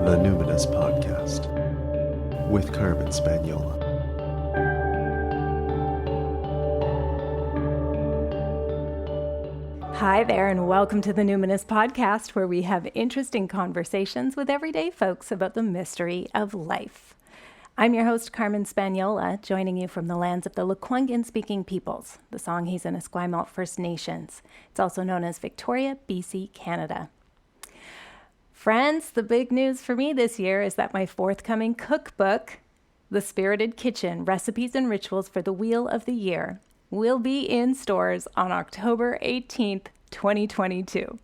The Numinous Podcast with Carmen Spaniola. Hi there, and welcome to the Numinous Podcast, where we have interesting conversations with everyday folks about the mystery of life. I'm your host, Carmen Spaniola, joining you from the lands of the Lekwungen-speaking peoples, the Songhees and Esquimalt First Nations. It's also known as Victoria, BC, Canada. Friends, the big news for me this year is that my forthcoming cookbook, The Spirited Kitchen, Recipes and Rituals for the Wheel of the Year, will be in stores on October 18th, 2022.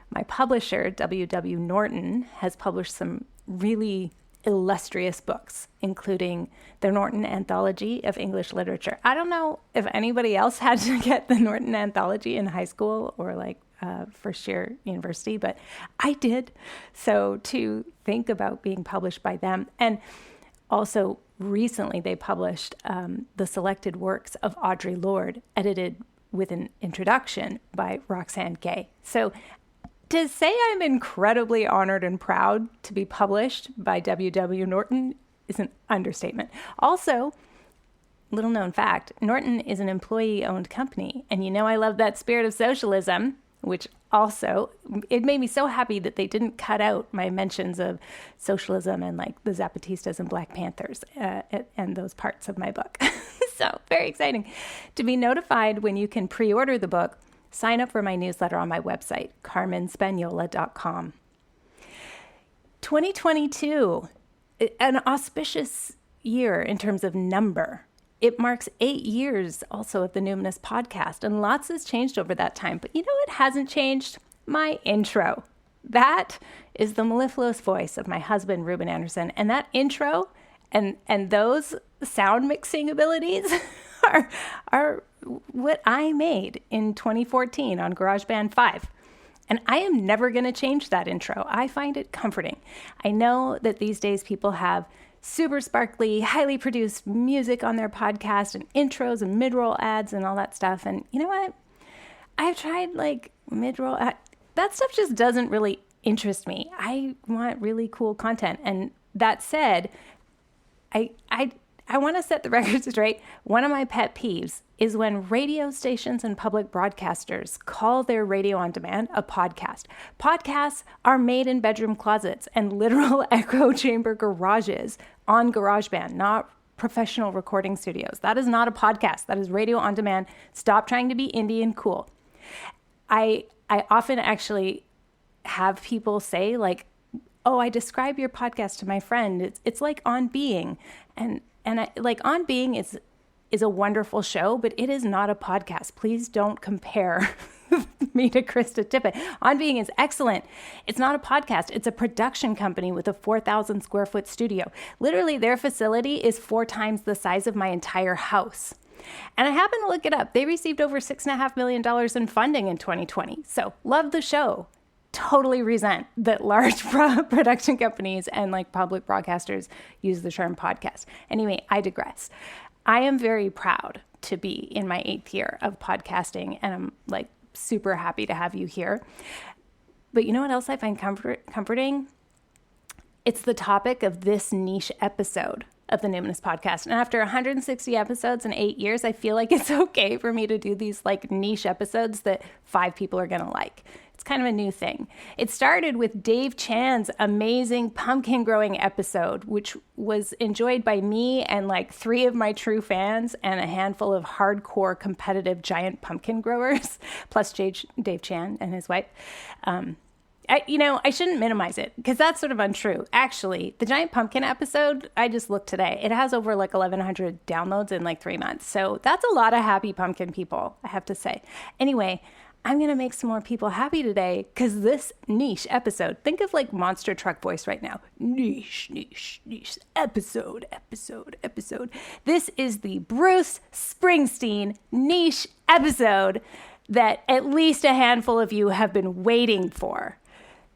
My publisher, W.W. Norton, has published some really illustrious books, including the Norton Anthology of English Literature. I don't know if anybody else had to get the Norton Anthology in high school or first year university, but I did. So to think about being published by them, and also recently they published the selected works of Audre Lorde, edited with an introduction by Roxane Gay. So to say I'm incredibly honored and proud to be published by W.W. Norton is an understatement. Also, little known fact, Norton is an employee-owned company. And you know I love that spirit of socialism, which also, it made me so happy that they didn't cut out my mentions of socialism and like the Zapatistas and Black Panthers and those parts of my book. So very exciting. To be notified when you can pre-order the book, sign up for my newsletter on my website, carmenspaniola.com. 2022, an auspicious year in terms of number. It marks 8 years also of the Numinous Podcast, and lots has changed over that time. But you know what hasn't changed? My intro. That is the mellifluous voice of my husband, Ruben Anderson. And that intro and those sound mixing abilities are what I made in 2014 on GarageBand 5. And I am never going to change that intro. I find it comforting. I know that these days people have super sparkly, highly produced music on their podcast and intros and mid-roll ads and all that stuff. And you know what? I've tried like mid-roll ad. That stuff just doesn't really interest me. I want really cool content. And that said, I want to set the record straight. One of my pet peeves is when radio stations and public broadcasters call their radio on demand a podcast. Podcasts are made in bedroom closets and literal echo chamber garages on GarageBand, not professional recording studios. That is not a podcast. That is radio on demand. Stop trying to be indie and cool. I often actually have people say like, oh, I describe your podcast to my friend. It's like On Being. And like On Being is a wonderful show, but it is not a podcast. Please don't compare me to Krista Tippett. On Being is excellent. It's not a podcast. It's a production company with a 4,000 square foot studio. Literally, their facility is 4 times the size of my entire house. And I happened to look it up. They received over $6.5 million in funding in 2020. So love the show. Totally resent that large production companies and like public broadcasters use the term podcast. Anyway, I digress. I am very proud to be in my 8th year of podcasting, and I'm like super happy to have you here. But you know what else I find comforting? It's the topic of this niche episode of the Numinous Podcast. And after 160 episodes in 8 years, I feel like it's okay for me to do these like niche episodes that 5 people are going to like. It's kind of a new thing. It started with Dave Chan's amazing pumpkin growing episode, which was enjoyed by me and like 3 of my true fans and a handful of hardcore competitive giant pumpkin growers, plus Dave Chan and his wife. I shouldn't minimize it because that's sort of untrue. Actually, the giant pumpkin episode, I just looked today. It has over like 1,100 downloads in like 3 months. So that's a lot of happy pumpkin people, I have to say. Anyway, I'm going to make some more people happy today because this niche episode, think of like monster truck voice right now. Niche, episode. This is the Bruce Springsteen Niche episode that at least a handful of you have been waiting for.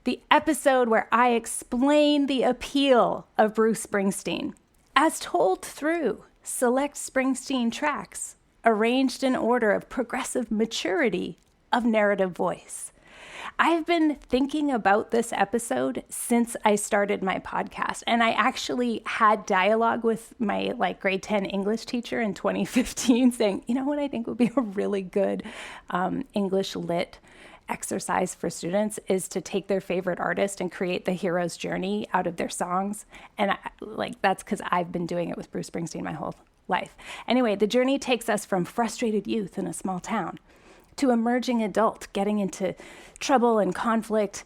The episode where I explain the appeal of Bruce Springsteen as told through select Springsteen tracks arranged in order of progressive maturity of narrative voice. I've been thinking about this episode since I started my podcast, and I actually had dialogue with my grade 10 English teacher in 2015 saying, you know what I think would be a really good English lit exercise for students is to take their favorite artist and create the hero's journey out of their songs. And that's because I've been doing it with Bruce Springsteen my whole life. Anyway, the journey takes us from frustrated youth in a small town to emerging adult, getting into trouble and conflict,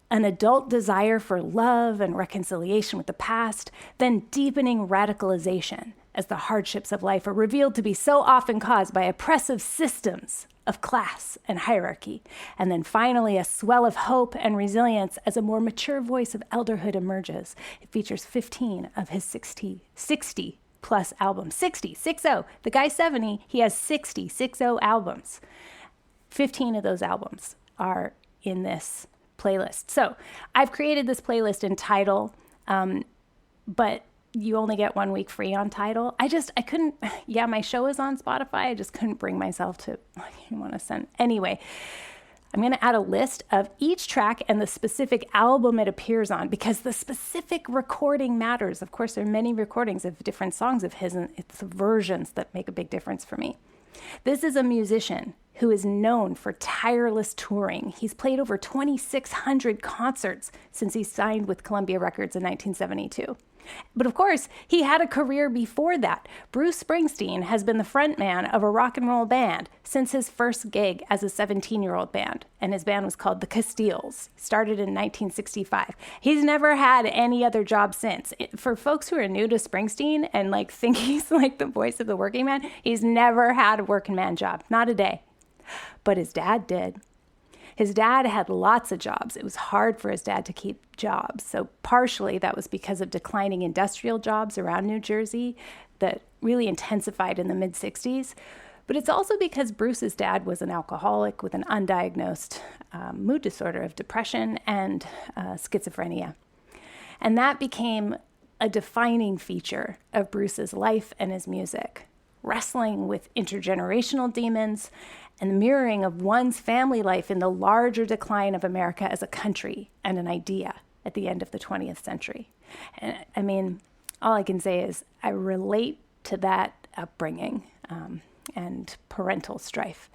an adult desire for love and reconciliation with the past, then deepening radicalization as the hardships of life are revealed to be so often caused by oppressive systems of class and hierarchy, and then finally a swell of hope and resilience as a more mature voice of elderhood emerges. It features 15 of his 60 plus albums. 60. The guy's 70, he has 60 albums. 15 of those albums are in this playlist. So I've created this playlist in Tidal, but you only get 1 week free on Tidal. I couldn't, my show is on Spotify. I just couldn't bring myself to, I didn't want to send. Anyway, I'm going to add a list of each track and the specific album it appears on because the specific recording matters. Of course, there are many recordings of different songs of his, and it's the versions that make a big difference for me. This is a musician who is known for tireless touring. He's played over 2,600 concerts since he signed with Columbia Records in 1972. But of course, he had a career before that. Bruce Springsteen has been the frontman of a rock and roll band since his first gig as a 17-year-old band, and his band was called the Castiles, started in 1965. He's never had any other job since. For folks who are new to Springsteen and think he's the voice of the working man, he's never had a working man job, not a day. But his dad did. His dad had lots of jobs. It was hard for his dad to keep jobs. So partially that was because of declining industrial jobs around New Jersey that really intensified in the mid-60s. But it's also because Bruce's dad was an alcoholic with an undiagnosed mood disorder of depression and schizophrenia. And that became a defining feature of Bruce's life and his music, wrestling with intergenerational demons and the mirroring of one's family life in the larger decline of America as a country and an idea at the end of the 20th century. And I mean, all I can say is I relate to that upbringing and parental strife.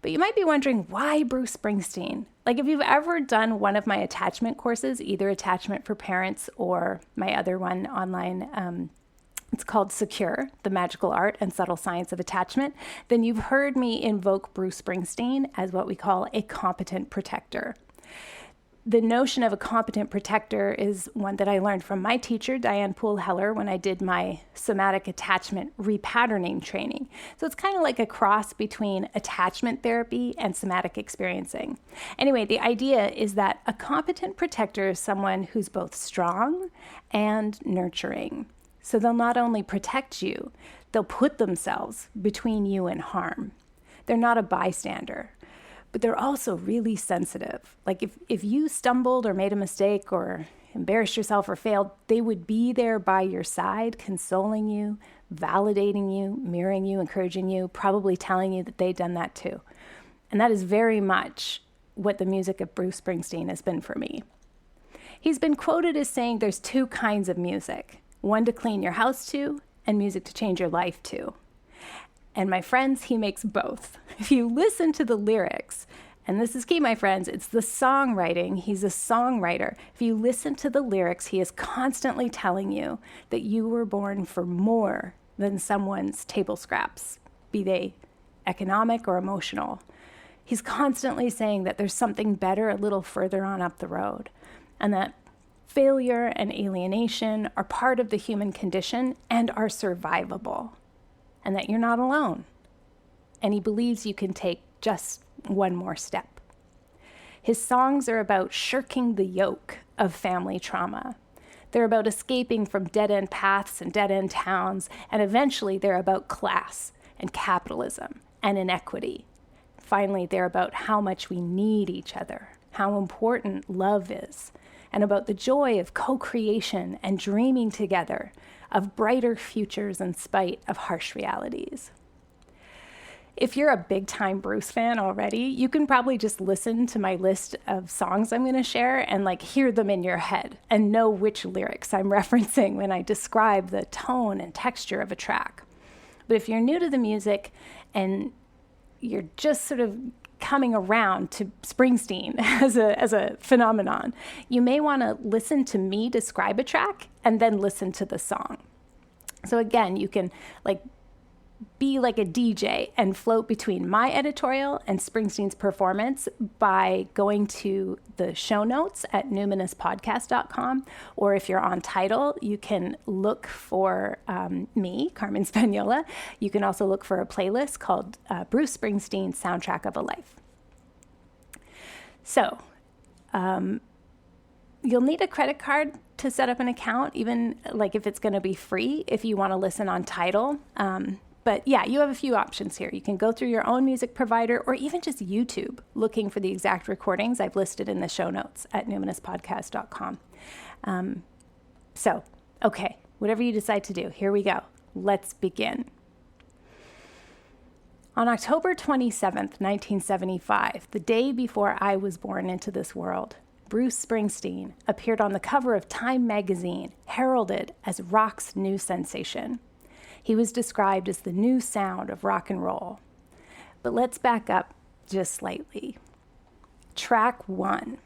But you might be wondering, why Bruce Springsteen? If you've ever done one of my attachment courses, either Attachment for Parents or my other one online, it's called Secure, the Magical Art and Subtle Science of Attachment, then you've heard me invoke Bruce Springsteen as what we call a competent protector. The notion of a competent protector is one that I learned from my teacher, Diane Poole Heller, when I did my somatic attachment repatterning training. So it's kind of like a cross between attachment therapy and somatic experiencing. Anyway, the idea is that a competent protector is someone who's both strong and nurturing. So they'll not only protect you, they'll put themselves between you and harm. They're not a bystander, but they're also really sensitive. If you stumbled or made a mistake or embarrassed yourself or failed, they would be there by your side, consoling you, validating you, mirroring you, encouraging you, probably telling you that they'd done that too. And that is very much what the music of Bruce Springsteen has been for me. He's been quoted as saying there's two kinds of music. One to clean your house to, and music to change your life to. And my friends, he makes both. If you listen to the lyrics, and this is key, my friends, it's the songwriting. He's a songwriter. If you listen to the lyrics, he is constantly telling you that you were born for more than someone's table scraps, be they economic or emotional. He's constantly saying that there's something better a little further on up the road, and that failure and alienation are part of the human condition and are survivable, and that you're not alone. And he believes you can take just one more step. His songs are about shirking the yoke of family trauma. They're about escaping from dead-end paths and dead-end towns, and eventually they're about class and capitalism and inequity. Finally, they're about how much we need each other, how important love is, and about the joy of co-creation and dreaming together of brighter futures in spite of harsh realities. If you're a big time Bruce fan already, you can probably just listen to my list of songs I'm going to share and like hear them in your head and know which lyrics I'm referencing when I describe the tone and texture of a track. But if you're new to the music and you're just sort of coming around to Springsteen as a phenomenon, you may want to listen to me describe a track and then listen to the song. So again, you can like be like a DJ and float between my editorial and Springsteen's performance by going to the show notes at numinouspodcast.com. Or if you're on Tidal, you can look for me, Carmen Spagnola. You can also look for a playlist called Bruce Springsteen Soundtrack of a Life. So you'll need a credit card to set up an account, even like if it's going to be free, if you want to listen on Tidal. But yeah, you have a few options here. You can go through your own music provider or even just YouTube looking for the exact recordings I've listed in the show notes at numinouspodcast.com. So, okay, whatever you decide to do, here we go. Let's begin. On October 27th, 1975, the day before I was born into this world, Bruce Springsteen appeared on the cover of Time magazine, heralded as rock's new sensation. He was described as the new sound of rock and roll. But let's back up just slightly. Track 1.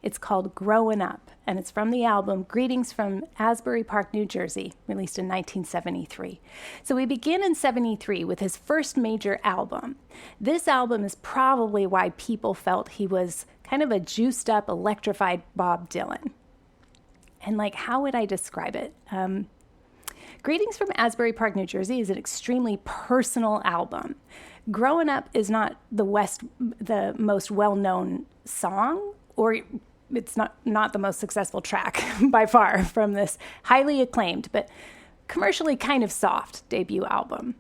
It's called Growin' Up, and it's from the album Greetings from Asbury Park, New Jersey, released in 1973. So we begin in 73 with his first major album. This album is probably why people felt he was kind of a juiced up, electrified Bob Dylan. And like, how would I describe it? Greetings from Asbury Park, New Jersey is an extremely personal album. Growin' Up is not the most well-known song, or it's not the most successful track by far from this highly acclaimed, but commercially kind of soft debut album.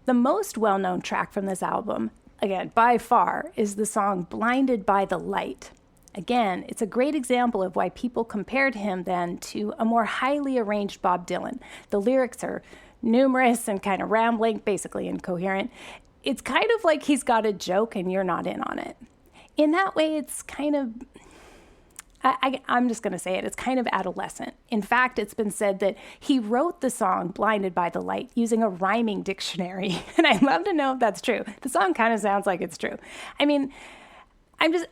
The most well-known track from this album, again, by far, is the song Blinded by the Light. Again, it's a great example of why people compared him then to a more highly arranged Bob Dylan. The lyrics are numerous and kind of rambling, basically incoherent. It's kind of like he's got a joke and you're not in on it. In that way, it's kind of, I'm just going to say it, it's kind of adolescent. In fact, it's been said that he wrote the song Blinded by the Light using a rhyming dictionary. And I'd love to know if that's true. The song kind of sounds like it's true. I mean,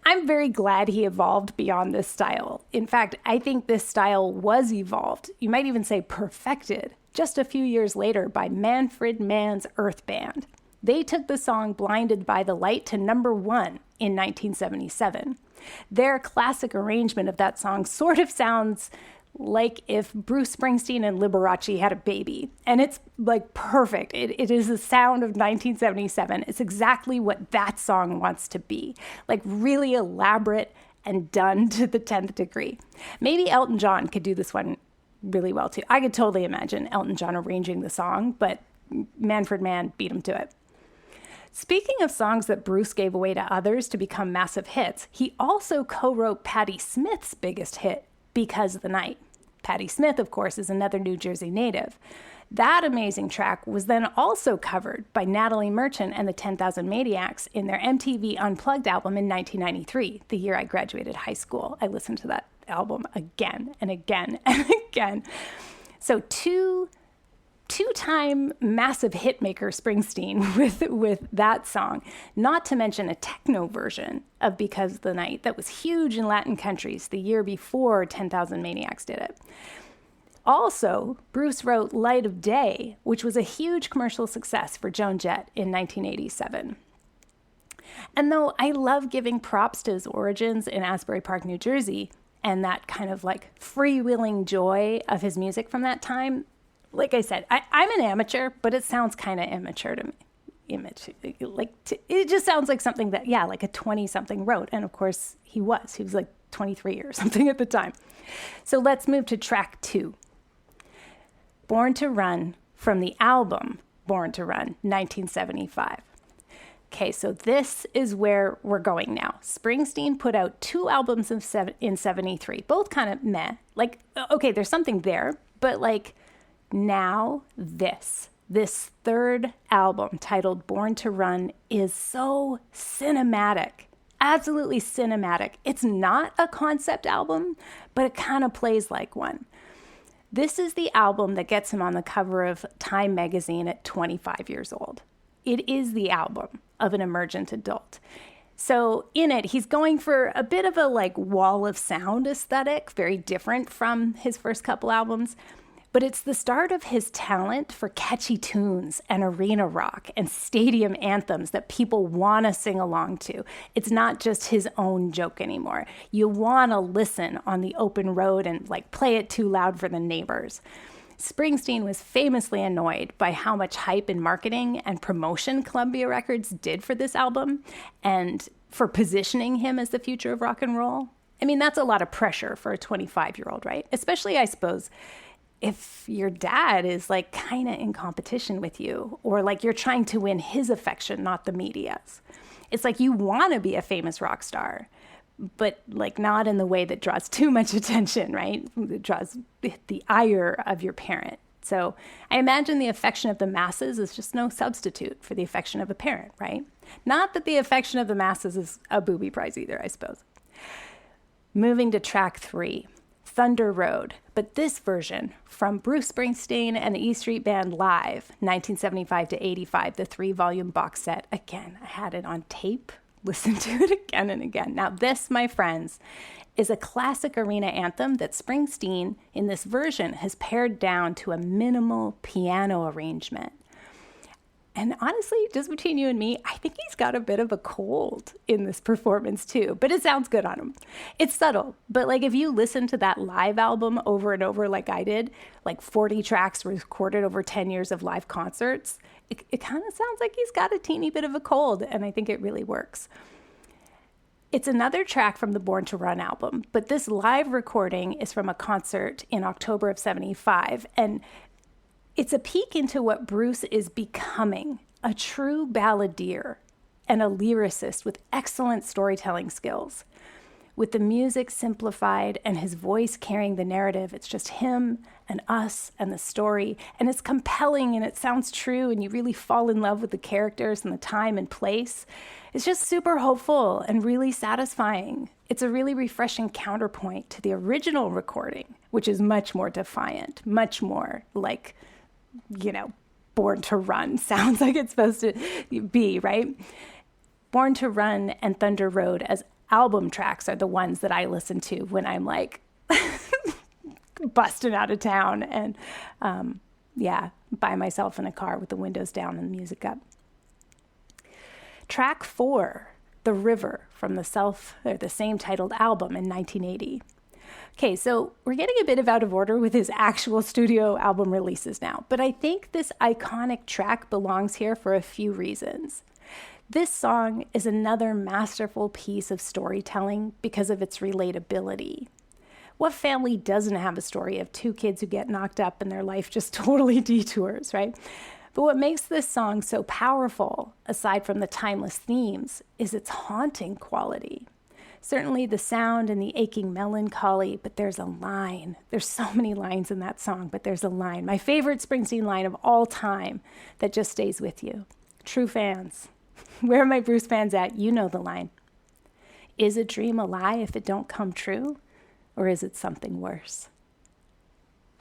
I'm very glad he evolved beyond this style. In fact, I think this style was evolved, you might even say perfected, just a few years later by Manfred Mann's Earth Band. They took the song Blinded by the Light to number 1 in 1977. Their classic arrangement of that song sort of sounds like if Bruce Springsteen and Liberace had a baby. And it's like perfect. It is the sound of 1977. It's exactly what that song wants to be. Like really elaborate and done to the 10th degree. Maybe Elton John could do this one really well too. I could totally imagine Elton John arranging the song, but Manfred Mann beat him to it. Speaking of songs that Bruce gave away to others to become massive hits, he also co-wrote Patti Smith's biggest hit, Because of the Night. Patti Smith, of course, is another New Jersey native. That amazing track was then also covered by Natalie Merchant and the 10,000 Maniacs in their MTV Unplugged album in 1993, the year I graduated high school. I listened to that album again and again and again. So two-time massive hitmaker Springsteen with that song, not to mention a techno version of Because of the Night that was huge in Latin countries the year before 10,000 Maniacs did it. Also, Bruce wrote Light of Day, which was a huge commercial success for Joan Jett in 1987. And though I love giving props to his origins in Asbury Park, New Jersey, and that kind of like freewheeling joy of his music from that time, like I said, I'm an amateur, but it sounds kind of immature to me. It just sounds like something that, like a 20-something wrote. And of course, he was like 23 or something at the time. So let's move to track 2. Born to Run, from the album Born to Run, 1975. Okay, so this is where we're going now. Springsteen put out 2 albums in 73, both kind of meh. Like, okay, there's something there, but like, now this. This third album, titled Born to Run, is so cinematic. Absolutely cinematic. It's not a concept album, but it kind of plays like one. This is the album that gets him on the cover of Time magazine at 25 years old. It is the album of an emergent adult. So in it, he's going for a bit of a wall of sound aesthetic, very different from his first couple albums. But it's the start of his talent for catchy tunes and arena rock and stadium anthems that people want to sing along to. It's not just his own joke anymore. You want to listen on the open road and play it too loud for the neighbors. Springsteen was famously annoyed by how much hype and marketing and promotion Columbia Records did for this album and for positioning him as the future of rock and roll. I mean, that's a lot of pressure for a 25-year-old, right? Especially, I suppose, if your dad is kind of in competition with you, or you're trying to win his affection, not the media's. It's you want to be a famous rock star, but not in the way that draws too much attention, right? It draws the ire of your parent. So I imagine the affection of the masses is just no substitute for the affection of a parent, right? Not that the affection of the masses is a booby prize either, I suppose. Moving to track 3. Thunder Road, but this version from Bruce Springsteen and the E Street Band live, 1975 to 85, the 3-volume box set. Again, I had it on tape, listened to it again and again. Now this, my friends, is a classic arena anthem that Springsteen, in this version, has pared down to a minimal piano arrangement. And honestly, just between you and me, I think he's got a bit of a cold in this performance too, but it sounds good on him. It's subtle, but if you listen to that live album over and over like I did, 40 tracks recorded over 10 years of live concerts, it kind of sounds like he's got a teeny bit of a cold, and I think it really works. It's another track from the Born to Run album, but this live recording is from a concert in October of 75, and it's a peek into what Bruce is becoming, a true balladeer and a lyricist with excellent storytelling skills. With the music simplified and his voice carrying the narrative, it's just him and us and the story, and it's compelling and it sounds true, and you really fall in love with the characters and the time and place. It's just super hopeful and really satisfying. It's a really refreshing counterpoint to the original recording, which is much more defiant, much more Born to Run sounds like it's supposed to be, right? Born to Run and Thunder Road as album tracks are the ones that I listen to when I'm busting out of town and by myself in a car with the windows down and the music up. Track 4, The River, from the same titled album in 1980. Okay, so we're getting a bit out of order with his actual studio album releases now, but I think this iconic track belongs here for a few reasons. This song is another masterful piece of storytelling because of its relatability. What family doesn't have a story of 2 kids who get knocked up and their life just totally detours, right? But what makes this song so powerful, aside from the timeless themes, is its haunting quality. Certainly the sound and the aching melancholy, but there's a line. There's so many lines in that song, but there's a line. My favorite Springsteen line of all time that just stays with you. True fans, where are my Bruce fans at? You know the line. Is a dream a lie if it don't come true? Or is it something worse?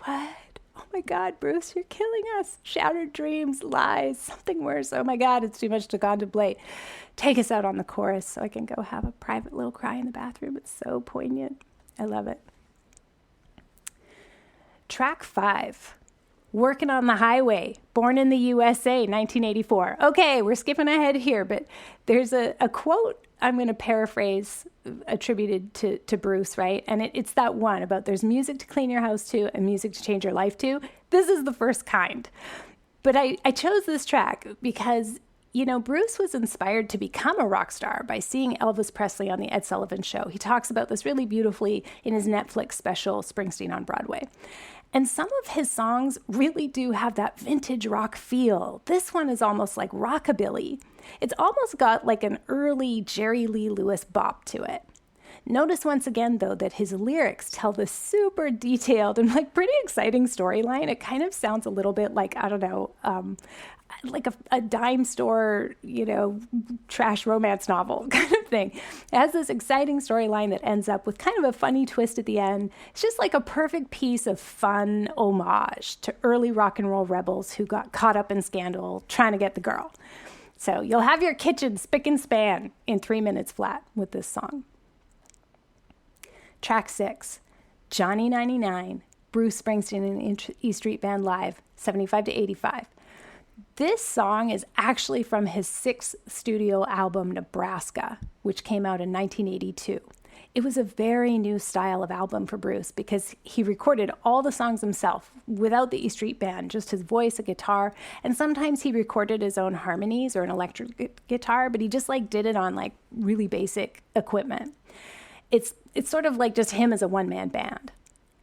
What? Oh my God, Bruce, you're killing us. Shattered dreams, lies, something worse. Oh my God, it's too much to contemplate. Take us out on the chorus so I can go have a private little cry in the bathroom. It's so poignant. I love it. Track 5, Working on the Highway, Born in the USA, 1984. Okay, we're skipping ahead here, but there's a quote I'm going to paraphrase attributed to Bruce, right? And it's that one about there's music to clean your house to and music to change your life to. This is the first kind. But I chose this track because, Bruce was inspired to become a rock star by seeing Elvis Presley on the Ed Sullivan Show. He talks about this really beautifully in his Netflix special, Springsteen on Broadway. And some of his songs really do have that vintage rock feel. This one is almost like rockabilly. It's almost got an early Jerry Lee Lewis bop to it. Notice once again, though, that his lyrics tell this super detailed and like pretty exciting storyline. It kind of sounds a little bit like, I don't know, like a dime store, trash romance novel kind of thing. It has this exciting storyline that ends up with kind of a funny twist at the end. It's just like a perfect piece of fun homage to early rock and roll rebels who got caught up in scandal trying to get the girl. So you'll have your kitchen spick and span in 3 minutes flat with this song. Track 6, Johnny 99, Bruce Springsteen and E Street Band Live, 75 to 85. This song is actually from his 6th studio album, Nebraska, which came out in 1982. It was a very new style of album for Bruce because he recorded all the songs himself without the E Street Band, just his voice, a guitar, and sometimes he recorded his own harmonies or an electric guitar, but he just did it on really basic equipment. It's sort of like just him as a one-man band.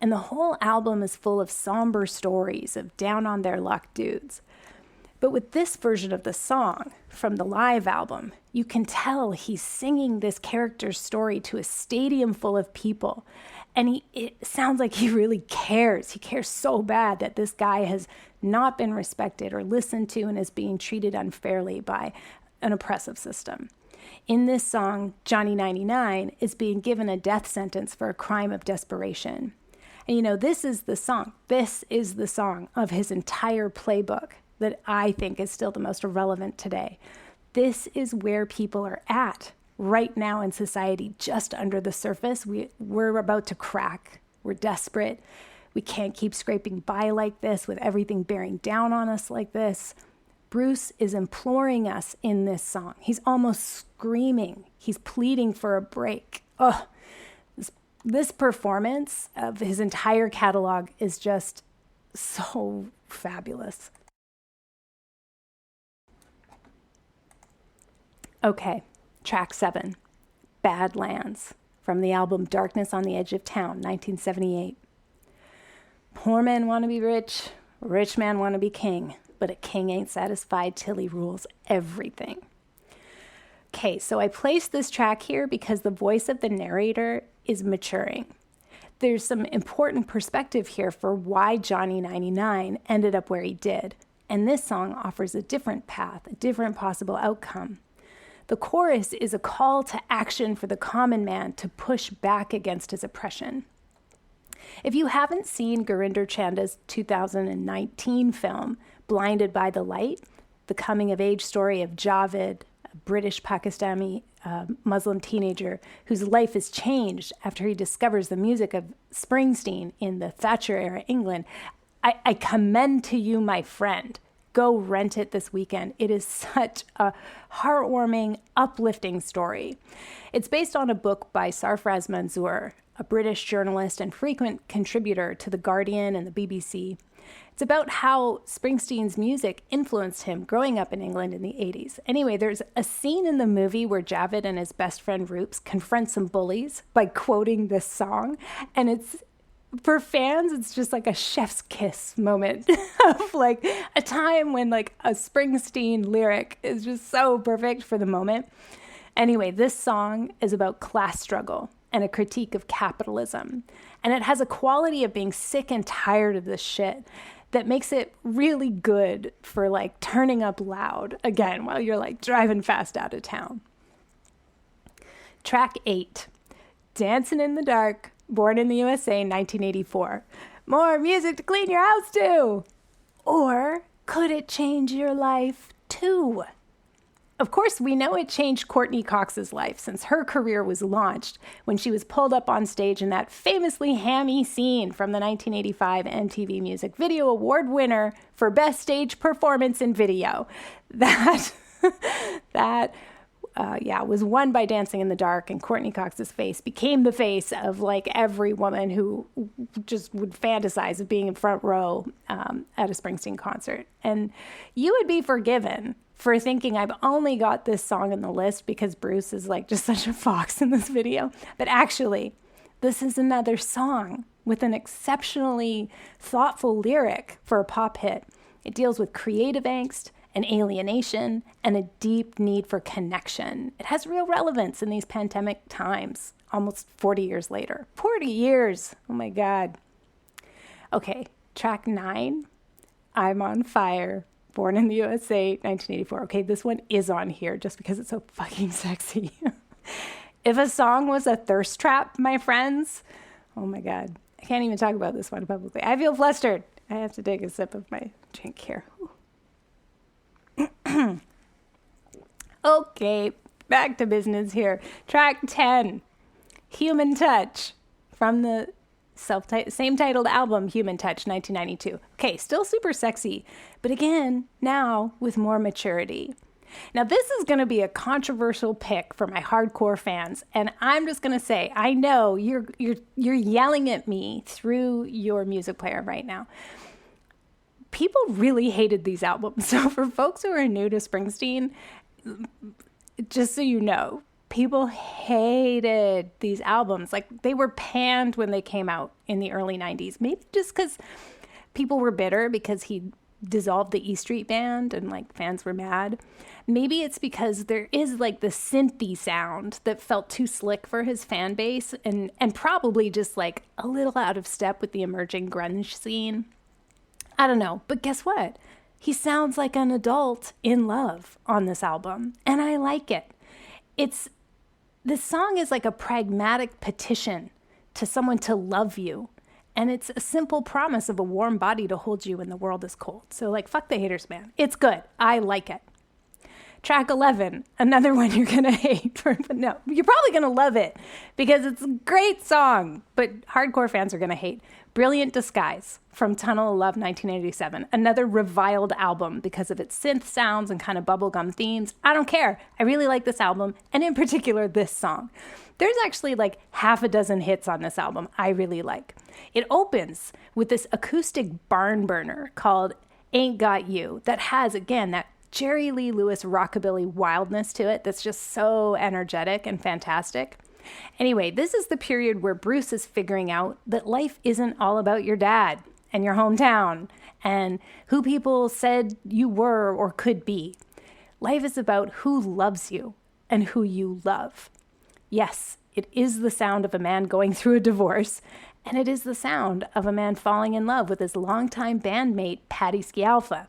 And the whole album is full of somber stories of down on their luck dudes. But with this version of the song from the live album, you can tell he's singing this character's story to a stadium full of people. And it sounds like he really cares. He cares so bad that this guy has not been respected or listened to and is being treated unfairly by an oppressive system. In this song, Johnny 99 is being given a death sentence for a crime of desperation. And this is the song. This is the song of his entire playbook that I think is still the most relevant today. This is where people are at right now in society, just under the surface. We're about to crack. We're desperate. We can't keep scraping by like this with everything bearing down on us like this. Bruce is imploring us in this song. He's almost screaming. He's pleading for a break. Oh, this performance of his entire catalog is just so fabulous. Okay, track 7, Badlands, from the album Darkness on the Edge of Town, 1978. Poor men want to be rich, rich man want to be king, but a king ain't satisfied till he rules everything. Okay, so I placed this track here because the voice of the narrator is maturing. There's some important perspective here for why Johnny 99 ended up where he did, and this song offers a different path, a different possible outcome. The chorus is a call to action for the common man to push back against his oppression. If you haven't seen Gurinder Chanda's 2019 film, Blinded by the Light, the coming-of-age story of Javed, a British Pakistani Muslim teenager whose life is changed after he discovers the music of Springsteen in the Thatcher-era England, I commend to you, my friend. Go rent it this weekend. It is such a heartwarming, uplifting story. It's based on a book by Sarfraz Manzoor, a British journalist and frequent contributor to The Guardian and the BBC. It's about how Springsteen's music influenced him growing up in England in the 80s. Anyway, there's a scene in the movie where Javed and his best friend Roops confront some bullies by quoting this song, and it's for fans, it's just like a chef's kiss moment of a time when a Springsteen lyric is just so perfect for the moment. Anyway, this song is about class struggle and a critique of capitalism. And it has a quality of being sick and tired of this shit that makes it really good for turning up loud again while you're driving fast out of town. Track 8, Dancing in the Dark, Born in the USA, 1984. More music to clean your house to! Or could it change your life too? Of course, we know it changed Courtney Cox's life since her career was launched when she was pulled up on stage in that famously hammy scene from the 1985 MTV Music Video Award winner for Best Stage Performance in Video. That was won by Dancing in the Dark, and Courtney Cox's face became the face of every woman who just would fantasize of being in front row at a Springsteen concert. And you would be forgiven for thinking I've only got this song on the list because Bruce is just such a fox in this video. But actually, this is another song with an exceptionally thoughtful lyric for a pop hit. It deals with creative angst an alienation, and a deep need for connection. It has real relevance in these pandemic times, almost 40 years later. 40 years! Oh my God. Okay, track 9, I'm on Fire, Born in the USA, 1984. Okay, this one is on here just because it's so fucking sexy. If a song was a thirst trap, my friends, oh my God, I can't even talk about this one publicly. I feel flustered. I have to take a sip of my drink here. Okay, back to business here. Track 10, Human Touch, from the same titled album, Human Touch, 1992. Okay, still super sexy, but again, now with more maturity. Now, this is going to be a controversial pick for my hardcore fans, and I'm just going to say, I know you're yelling at me through your music player right now. People really hated these albums. So for folks who are new to Springsteen, just so you know, people hated these albums. Like, they were panned when they came out in the early 90s. Maybe just because people were bitter because he dissolved the E Street Band and, like, fans were mad. Maybe it's because there is, like, the synthy sound that felt too slick for his fan base and probably just, like, a little out of step with the emerging grunge scene. I don't know. But guess what? He sounds like an adult in love on this album, and I like it. This song is like a pragmatic petition to someone to love you. And it's a simple promise of a warm body to hold you when the world is cold. So, like, fuck the haters, man. It's good. I like it. Track 11, another one you're going to hate. But no, you're probably going to love it because it's a great song. But hardcore fans are going to hate. Brilliant Disguise from Tunnel of Love, 1987. Another reviled album because of its synth sounds and kind of bubblegum themes. I don't care. I really like this album, and in particular, this song. There's actually like half a dozen hits on this album I really like. It opens with this acoustic barn burner called Ain't Got You that has, again, that Jerry Lee Lewis rockabilly wildness to it that's just so energetic and fantastic. Anyway, this is the period where Bruce is figuring out that life isn't all about your dad and your hometown and who people said you were or could be. Life is about who loves you and who you love. Yes, it is the sound of a man going through a divorce, and it is the sound of a man falling in love with his longtime bandmate, Patty Scialfa.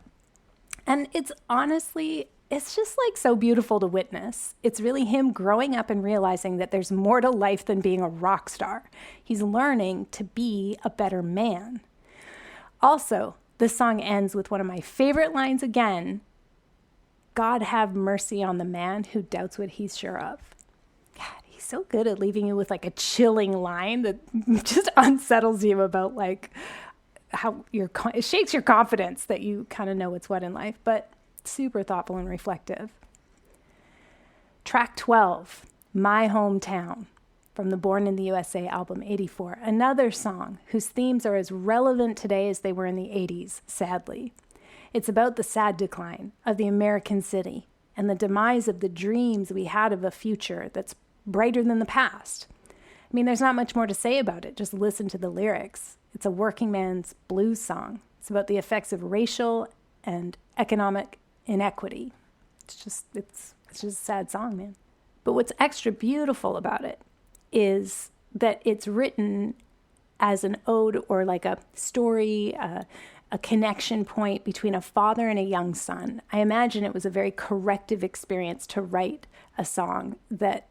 And it's just like so beautiful to witness. It's really him growing up and realizing that there's more to life than being a rock star. He's learning to be a better man. Also, this song ends with one of my favorite lines again. God have mercy on the man who doubts what he's sure of. God, he's so good at leaving you with like a chilling line that just unsettles you about like how it shakes your confidence that you kind of know what's what in life, but super thoughtful and reflective. Track 12, My Hometown, from the Born in the USA album 84. Another song whose themes are as relevant today as they were in the 80s, sadly. It's about the sad decline of the American city and the demise of the dreams we had of a future that's brighter than the past. I mean, there's not much more to say about it. Just listen to the lyrics. It's a working man's blues song. It's about the effects of racial and economic inequity. It's just a sad song, man. But what's extra beautiful about it is that it's written as an ode or like a story, a connection point between a father and a young son. I imagine it was a very corrective experience to write a song that,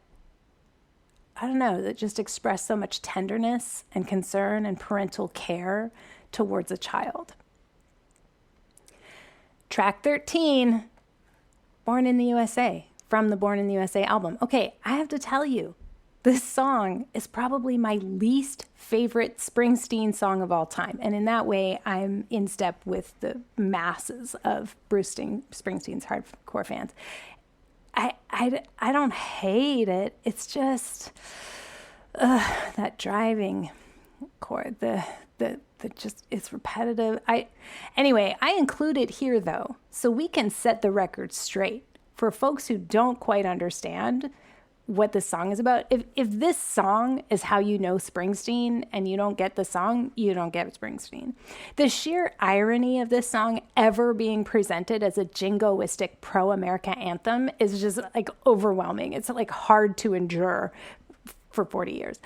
I don't know, that just expressed so much tenderness and concern and parental care towards a child. Track 13, Born in the USA, from the Born in the USA album. Okay, I have to tell you, this song is probably my least favorite Springsteen song of all time. And in that way, I'm in step with the masses of Bruce Springsteen's hardcore fans. I don't hate it. It's just that driving chord, it's repetitive. Anyway, I include it here though, so we can set the record straight for folks who don't quite understand. what this song is about. If this song is how you know Springsteen and you don't get the song, you don't get Springsteen. The sheer irony of this song ever being presented as a jingoistic pro-America anthem is just like overwhelming. It's like hard to endure for 40 years.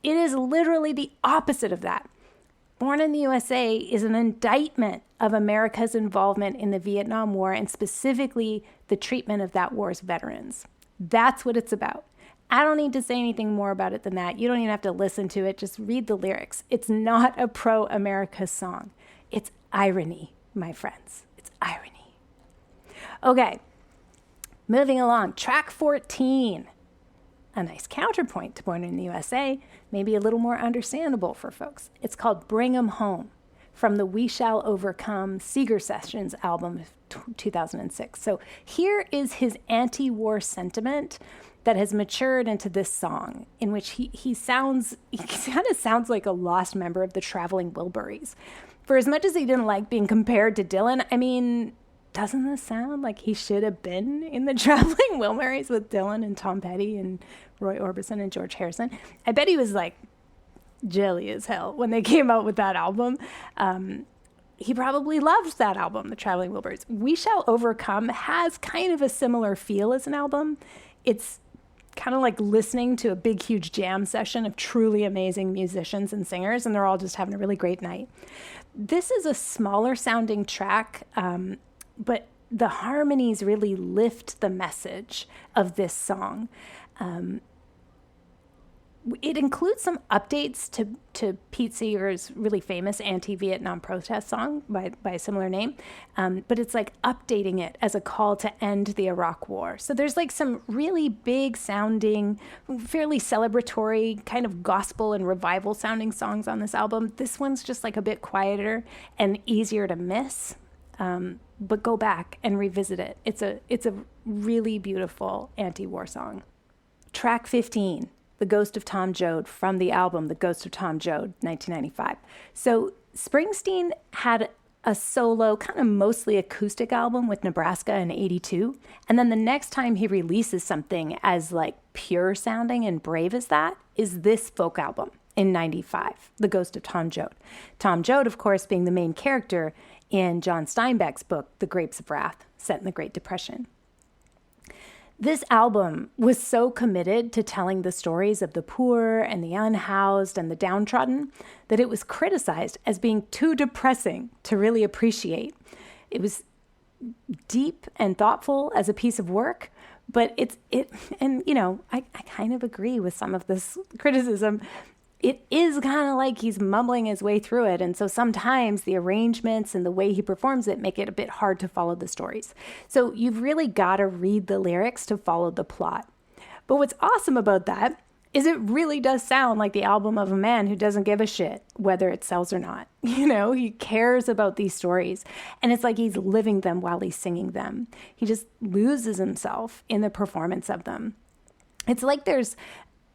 It is literally the opposite of that. Born in the USA is an indictment of America's involvement in the Vietnam War and specifically the treatment of that war's veterans. That's what it's about. I don't need to say anything more about it than that. You don't even have to listen to it. Just read the lyrics. It's not a pro-America song. It's irony, my friends. It's irony. Okay, moving along. Track 14. A nice counterpoint to Born in the USA, maybe a little more understandable for folks. It's called Bring 'Em Home from the We Shall Overcome Seeger Sessions album of 2006. So here is his anti-war sentiment that has matured into this song, in which he kind of sounds like a lost member of the Traveling Wilburys. For as much as he didn't like being compared to Dylan, I mean, doesn't this sound like he should have been in the Traveling Wilburys with Dylan and Tom Petty and Roy Orbison and George Harrison? I bet he was like jelly as hell when they came out with that album. He probably loved that album, The Traveling Wilburys. We Shall Overcome has kind of a similar feel as an album. It's kind of like listening to a big, huge jam session of truly amazing musicians and singers, and they're all just having a really great night. This is a smaller sounding track, but the harmonies really lift the message of this song. It includes some updates to Pete Seeger's really famous anti-Vietnam protest song by a similar name, but it's like updating it as a call to end the Iraq War. So there's like some really big sounding, fairly celebratory kind of gospel and revival sounding songs on this album. This one's just like a bit quieter and easier to miss, but go back and revisit it. It's a really beautiful anti-war song. Track 15. The Ghost of Tom Joad from the album The Ghost of Tom Joad, 1995. So Springsteen had a solo, kind of mostly acoustic album with Nebraska in 82. And then the next time he releases something as like pure sounding and brave as that is this folk album in 95, The Ghost of Tom Joad. Tom Joad, of course, being the main character in John Steinbeck's book, The Grapes of Wrath, set in the Great Depression. This album was so committed to telling the stories of the poor and the unhoused and the downtrodden that it was criticized as being too depressing to really appreciate. It was deep and thoughtful as a piece of work, but and you know, I kind of agree with some of this criticism. It is kind of like he's mumbling his way through it. And so sometimes the arrangements and the way he performs it make it a bit hard to follow the stories. So you've really got to read the lyrics to follow the plot. But what's awesome about that is it really does sound like the album of a man who doesn't give a shit whether it sells or not. You know, he cares about these stories. And it's like he's living them while he's singing them. He just loses himself in the performance of them. It's like there's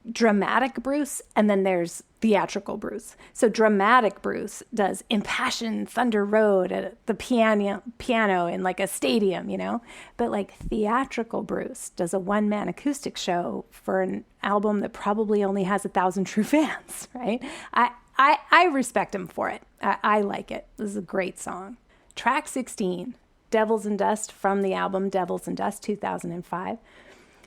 dramatic Bruce, and then there's theatrical Bruce. So dramatic Bruce does impassioned Thunder Road at the piano in like a stadium, you know? But like theatrical Bruce does a one-man acoustic show for an album that probably only has 1,000 true fans, right? I respect him for it. I like it. This is a great song. Track 16, Devils and Dust from the album Devils and Dust, 2005.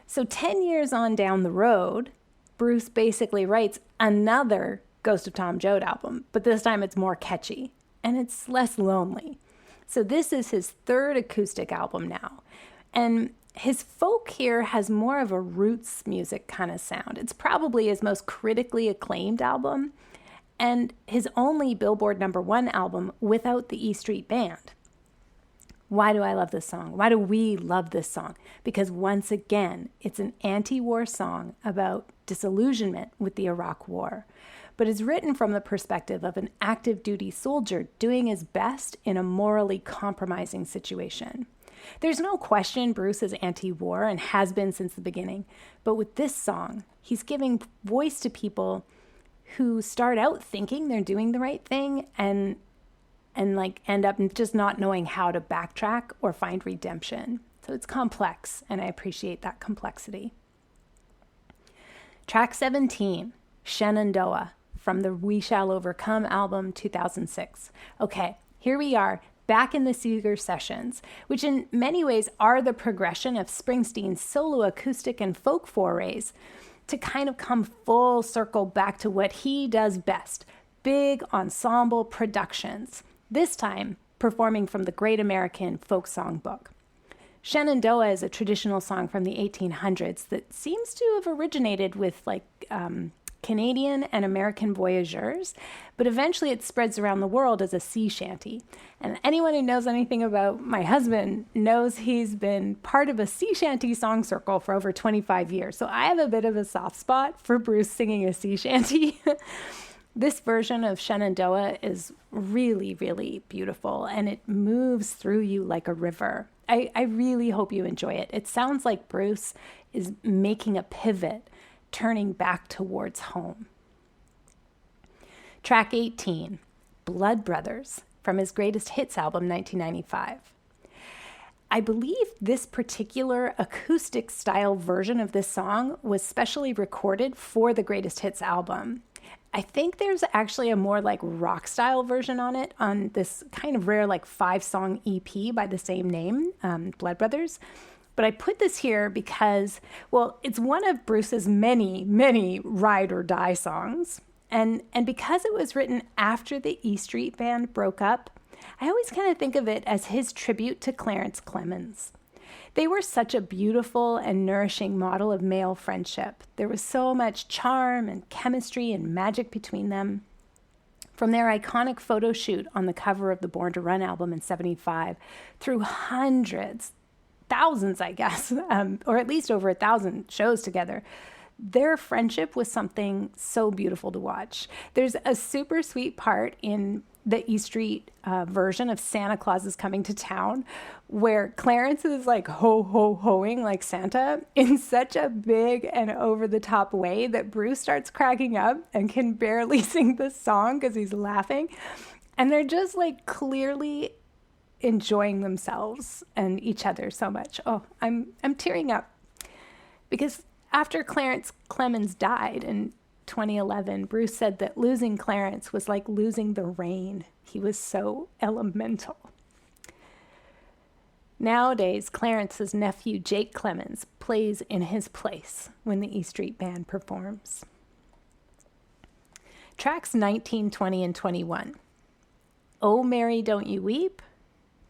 So 10 years on down the road, Bruce basically writes another Ghost of Tom Joad album, but this time it's more catchy and it's less lonely. So this is his third acoustic album now. And his folk here has more of a roots music kind of sound. It's probably his most critically acclaimed album and his only Billboard #1 album without the E Street Band. Why do I love this song? Why do we love this song? Because once again, it's an anti-war song about disillusionment with the Iraq War, but it's written from the perspective of an active duty soldier doing his best in a morally compromising situation. There's no question Bruce is anti-war and has been since the beginning, but with this song, he's giving voice to people who start out thinking they're doing the right thing and like end up just not knowing how to backtrack or find redemption. So it's complex, and I appreciate that complexity. Track 17, Shenandoah, from the We Shall Overcome album 2006. Okay, here we are, back in the Seeger sessions, which in many ways are the progression of Springsteen's solo acoustic and folk forays to kind of come full circle back to what he does best, big ensemble productions, this time performing from the Great American Folk Songbook. Shenandoah is a traditional song from the 1800s that seems to have originated with Canadian and American voyageurs, but eventually it spreads around the world as a sea shanty. And anyone who knows anything about my husband knows he's been part of a sea shanty song circle for over 25 years. So I have a bit of a soft spot for Bruce singing a sea shanty. This version of Shenandoah is really, really beautiful, and it moves through you like a river. I really hope you enjoy it. It sounds like Bruce is making a pivot, turning back towards home. Track 18, Blood Brothers, from his greatest hits album, 1995. I believe this particular acoustic style version of this song was specially recorded for the greatest hits album. I think there's actually a more like rock style version on it on this kind of rare like 5-song EP by the same name, Blood Brothers. But I put this here because, well, it's one of Bruce's many, many ride or die songs. And because it was written after the E Street Band broke up, I always kind of think of it as his tribute to Clarence Clemons. They were such a beautiful and nourishing model of male friendship. There was so much charm and chemistry and magic between them. From their iconic photo shoot on the cover of the Born to Run album in '75, through hundreds, thousands, I guess, or at least over 1,000 shows together, their friendship was something so beautiful to watch. There's a super sweet part in the E Street version of Santa Claus is Coming to Town, where Clarence is like ho-ho-hoing like Santa in such a big and over-the-top way that Bruce starts cracking up and can barely sing the song because he's laughing. And they're just like clearly enjoying themselves and each other so much. Oh, I'm tearing up because after Clarence Clemons died in 2011, Bruce said that losing Clarence was like losing the rain. He was so elemental. Nowadays, Clarence's nephew, Jake Clemons, plays in his place when the E Street Band performs. Tracks 19, 20, and 21. Oh, Mary, Don't You Weep,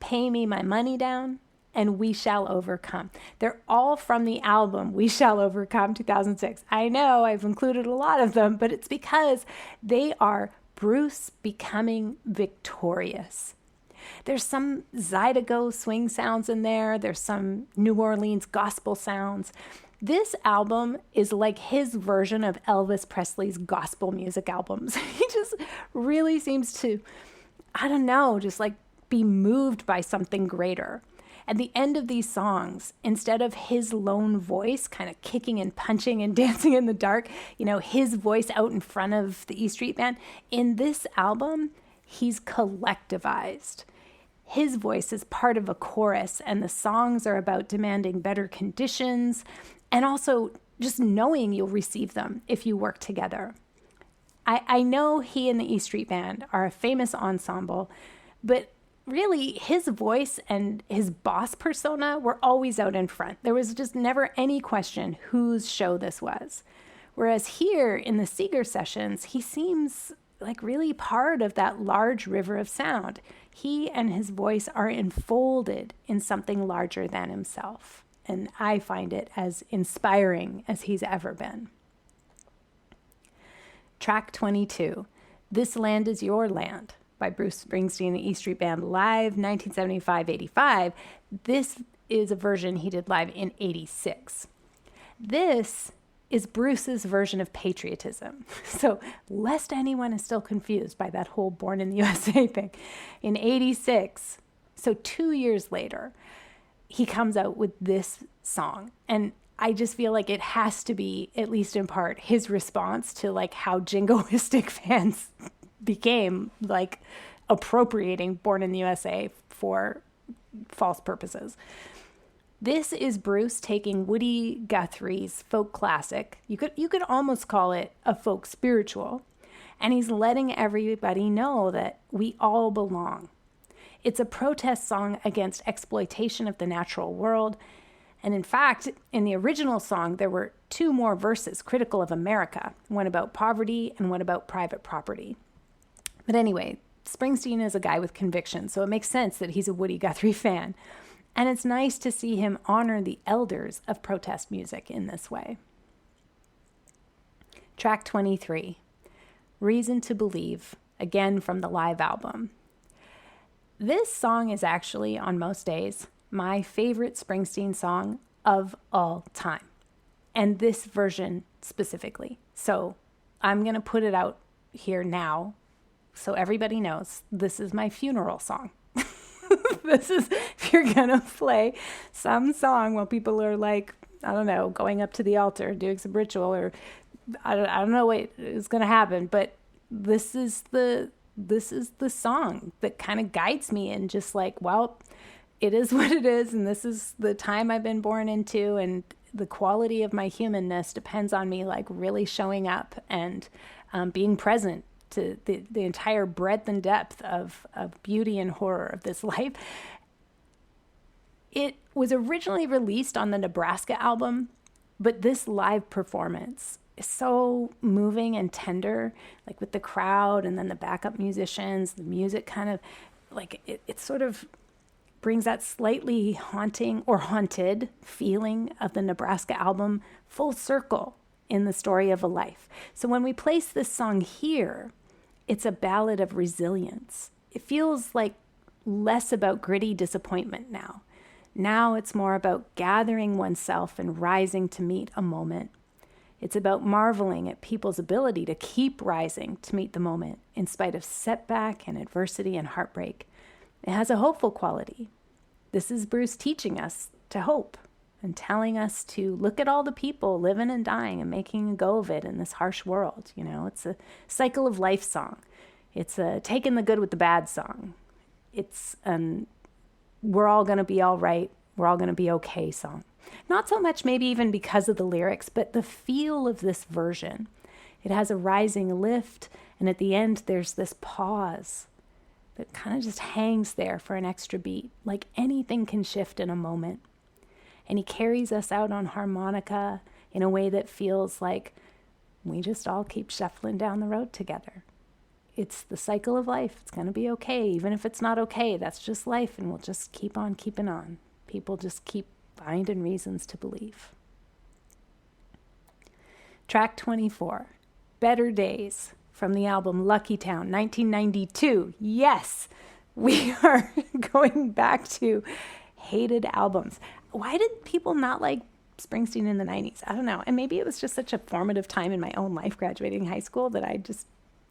Pay Me My Money Down, and We Shall Overcome. They're all from the album We Shall Overcome 2006. I know I've included a lot of them, but it's because they are Bruce becoming victorious. There's some Zydeco swing sounds in there. There's some New Orleans gospel sounds. This album is like his version of Elvis Presley's gospel music albums. He just really seems to, I don't know, just like be moved by something greater. At the end of these songs, instead of his lone voice kind of kicking and punching and dancing in the dark, you know, his voice out in front of the E Street Band, in this album, he's collectivized. His voice is part of a chorus, and the songs are about demanding better conditions and also just knowing you'll receive them if you work together. I know he and the E Street Band are a famous ensemble, but really, his voice and his boss persona were always out in front. There was just never any question whose show this was. Whereas here in the Seeger sessions, he seems like really part of that large river of sound. He and his voice are enfolded in something larger than himself. And I find it as inspiring as he's ever been. Track 22, This Land Is Your Land, by Bruce Springsteen and the E Street Band live 1975-85. This is a version he did live in 86. This is Bruce's version of patriotism. So lest anyone is still confused by that whole Born in the USA thing. In 86, so 2 years later, he comes out with this song. And I just feel like it has to be, at least in part, his response to like how jingoistic fans became like appropriating Born in the USA for false purposes. This is Bruce taking Woody Guthrie's folk classic. You could almost call it a folk spiritual. And he's letting everybody know that we all belong. It's a protest song against exploitation of the natural world. And in fact, in the original song, there were 2 more verses critical of America, one about poverty and one about private property. But anyway, Springsteen is a guy with conviction, so it makes sense that he's a Woody Guthrie fan. And it's nice to see him honor the elders of protest music in this way. Track 23, Reason to Believe, again from the live album. This song is actually, on most days, my favorite Springsteen song of all time. And this version specifically. So I'm going to put it out here now so everybody knows this is my funeral song. This is, if you're going to play some song while people are like, I don't know, going up to the altar, doing some ritual, or I don't know what is going to happen, but this is the song that kind of guides me and just like, well, it is what it is, and this is the time I've been born into, and the quality of my humanness depends on me like really showing up and being present to the entire breadth and depth of beauty and horror of this life. It was originally released on the Nebraska album, but this live performance is so moving and tender, like with the crowd and then the backup musicians, the music kind of like it sort of brings that slightly haunting or haunted feeling of the Nebraska album full circle in the story of a life. So when we place this song here, it's a ballad of resilience. It feels like less about gritty disappointment now. Now it's more about gathering oneself and rising to meet a moment. It's about marveling at people's ability to keep rising to meet the moment in spite of setback and adversity and heartbreak. It has a hopeful quality. This is Bruce teaching us to hope and telling us to look at all the people living and dying and making a go of it in this harsh world. You know, it's a cycle of life song. It's a taking the good with the bad song. It's we're all going to be all right. We're all going to be okay song. Not so much maybe even because of the lyrics, but the feel of this version. It has a rising lift, and at the end there's this pause that kind of just hangs there for an extra beat, like anything can shift in a moment. And he carries us out on harmonica in a way that feels like we just all keep shuffling down the road together. It's the cycle of life. It's going to be okay. Even if it's not okay, that's just life, and we'll just keep on keeping on. People just keep finding reasons to believe. Track 24, Better Days, from the album Lucky Town, 1992. Yes, we are going back to hated albums. Why did people not like Springsteen in the 90s? I don't know. And maybe it was just such a formative time in my own life, graduating high school, that I just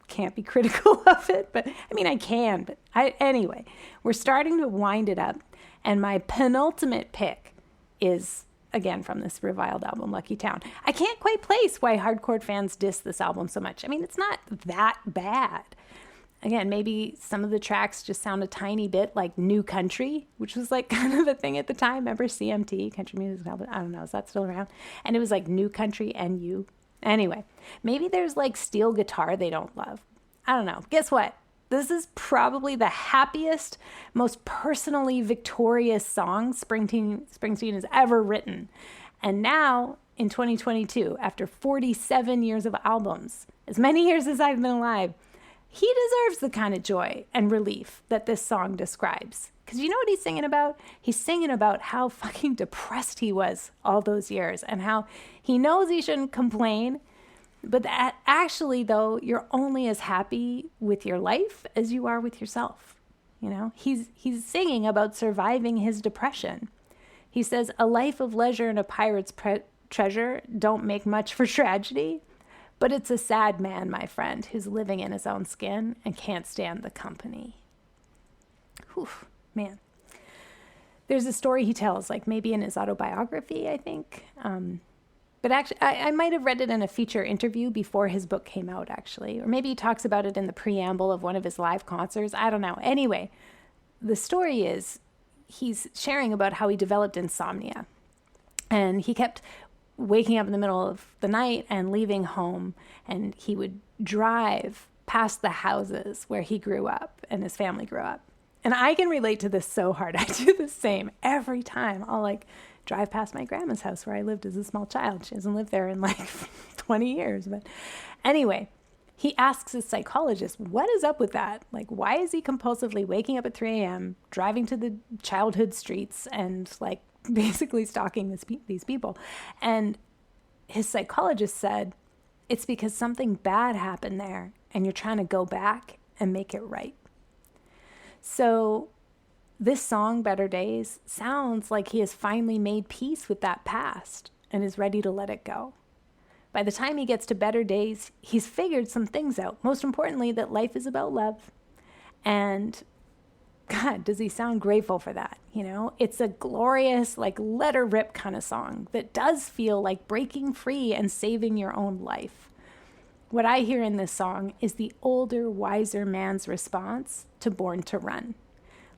can't be critical of it. But I mean, I can. But anyway, we're starting to wind it up. And my penultimate pick is, again, from this reviled album, Lucky Town. I can't quite place why hardcore fans diss this album so much. I mean, it's not that bad. Again, maybe some of the tracks just sound a tiny bit like New Country, which was like kind of a thing at the time. Remember CMT, Country Music Album? I don't know, is that still around? And it was like New Country and You. Anyway, maybe there's like steel guitar they don't love. I don't know. Guess what? This is probably the happiest, most personally victorious song Springsteen has ever written. And now, in 2022, after 47 years of albums, as many years as I've been alive, he deserves the kind of joy and relief that this song describes. Because you know what he's singing about? He's singing about how fucking depressed he was all those years and how he knows he shouldn't complain. But that actually, though, you're only as happy with your life as you are with yourself. You know, he's singing about surviving his depression. He says, a life of leisure and a pirate's treasure don't make much for tragedy. But it's a sad man, my friend, who's living in his own skin and can't stand the company. Whew, man. There's a story he tells, like maybe in his autobiography, I think. But actually, I might have read it in a feature interview before his book came out, actually. Or maybe he talks about it in the preamble of one of his live concerts. I don't know. Anyway, the story is he's sharing about how he developed insomnia. And he kept waking up in the middle of the night and leaving home. And he would drive past the houses where he grew up and his family grew up. And I can relate to this so hard. I do the same every time. I'll like drive past my grandma's house where I lived as a small child. She hasn't lived there in like 20 years. But anyway, he asks his psychologist, what is up with that? Like, why is he compulsively waking up at 3 a.m., driving to the childhood streets and like basically stalking these people? And his psychologist said, it's because something bad happened there and you're trying to go back and make it right. So this song, Better Days, sounds like he has finally made peace with that past and is ready to let it go. By the time he gets to Better Days, he's figured some things out. Most importantly, that life is about love. And God, does he sound grateful for that? You know, it's a glorious, like, let her rip kind of song that does feel like breaking free and saving your own life. What I hear in this song is the older, wiser man's response to Born to Run.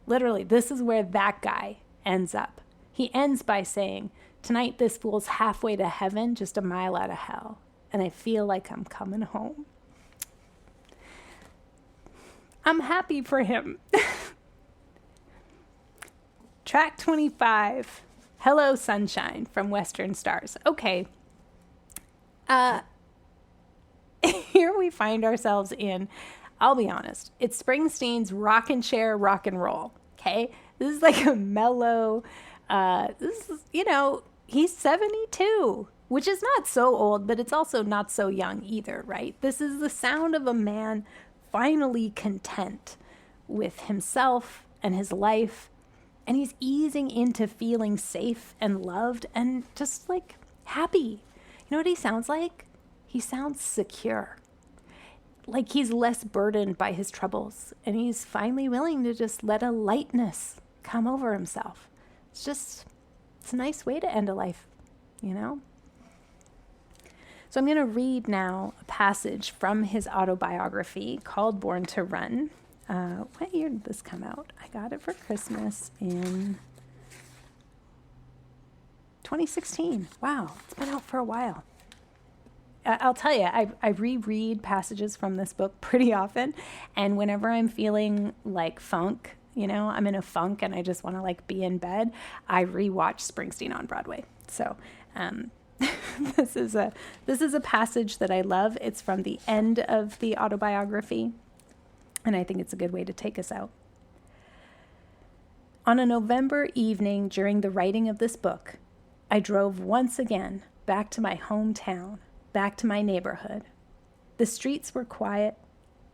Literally, this is where that guy ends up. He ends by saying, tonight this fool's halfway to heaven, just a mile out of hell, and I feel like I'm coming home. I'm happy for him. Track 25, Hello Sunshine from Western Stars. Okay. Here we find ourselves in, I'll be honest, it's Springsteen's rockin' chair rock and roll, okay? This is like a mellow, this is, you know, he's 72, which is not so old, but it's also not so young either, right? This is the sound of a man finally content with himself and his life, and he's easing into feeling safe and loved and just like happy. You know what he sounds like? He sounds secure. Like he's less burdened by his troubles, and he's finally willing to just let a lightness come over himself. It's a nice way to end a life, you know? So I'm going to read now a passage from his autobiography called Born to Run. What year did this come out? I got it for Christmas in 2016. Wow, it's been out for a while. I'll tell you, I reread passages from this book pretty often, and whenever I'm feeling like funk, you know, I'm in a funk and I just want to like be in bed, I rewatch Springsteen on Broadway. So this is a passage that I love. It's from the end of the autobiography, and I think it's a good way to take us out. On a November evening during the writing of this book, I drove once again back to my hometown, back to my neighborhood. The streets were quiet.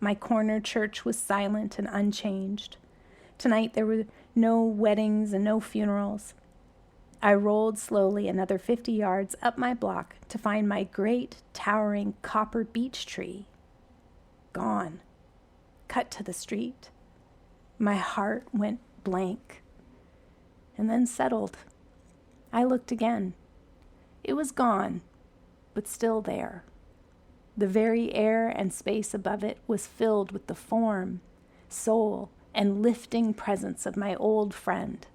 My corner church was silent and unchanged. Tonight there were no weddings and no funerals. I rolled slowly another 50 yards up my block to find my great, towering copper beech tree. Gone. Cut to the street. My heart went blank and then settled. I looked again. It was gone, but still there. The very air and space above it was filled with the form, soul, and lifting presence of my old friend,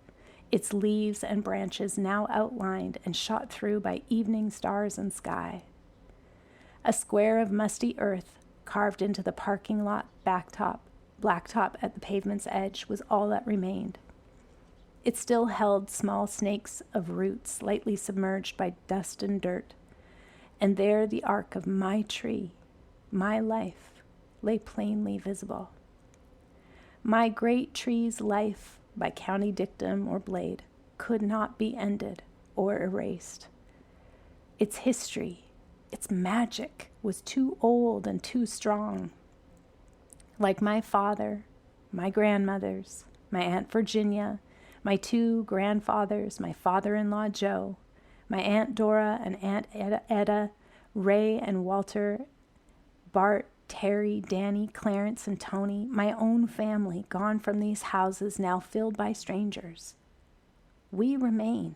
its leaves and branches now outlined and shot through by evening stars and sky. A square of musty earth carved into the parking lot blacktop at the pavement's edge was all that remained. It still held small snakes of roots lightly submerged by dust and dirt, and there the arc of my tree, my life, lay plainly visible. My great tree's life, by county dictum or blade, could not be ended or erased. Its history, its magic, was too old and too strong. Like my father, my grandmothers, my Aunt Virginia, my two grandfathers, my father-in-law Joe, my Aunt Dora and Aunt Etta, Ray and Walter, Bart, Terry, Danny, Clarence, and Tony, my own family gone from these houses now filled by strangers. We remain.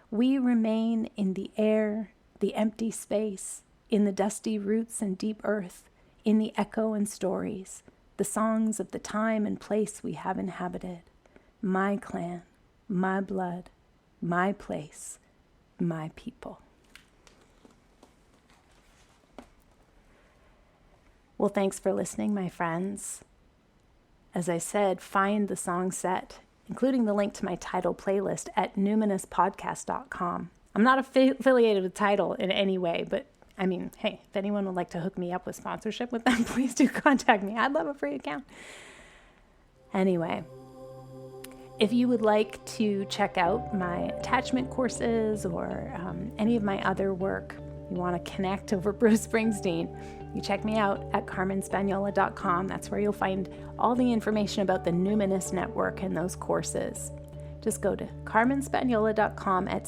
We remain in the air, the empty space, in the dusty roots and deep earth, in the echo and stories, the songs of the time and place we have inhabited, my clan, my blood, my place, my people. Well, thanks for listening, my friends. As I said, find the song set, including the link to my Tidal playlist at numinouspodcast.com. I'm not affiliated with Tidal in any way, but I mean, hey, if anyone would like to hook me up with sponsorship with them, please do contact me. I'd love a free account. Anyway, if you would like to check out my attachment courses or any of my other work, you want to connect over Bruce Springsteen, you check me out at carmenspagnola.com. That's where you'll find all the information about the Numinous Network and those courses. Just go to carmenspagnola.com at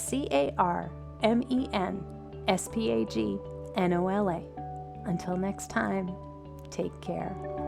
CarmenSpagnola. Until next time, take care.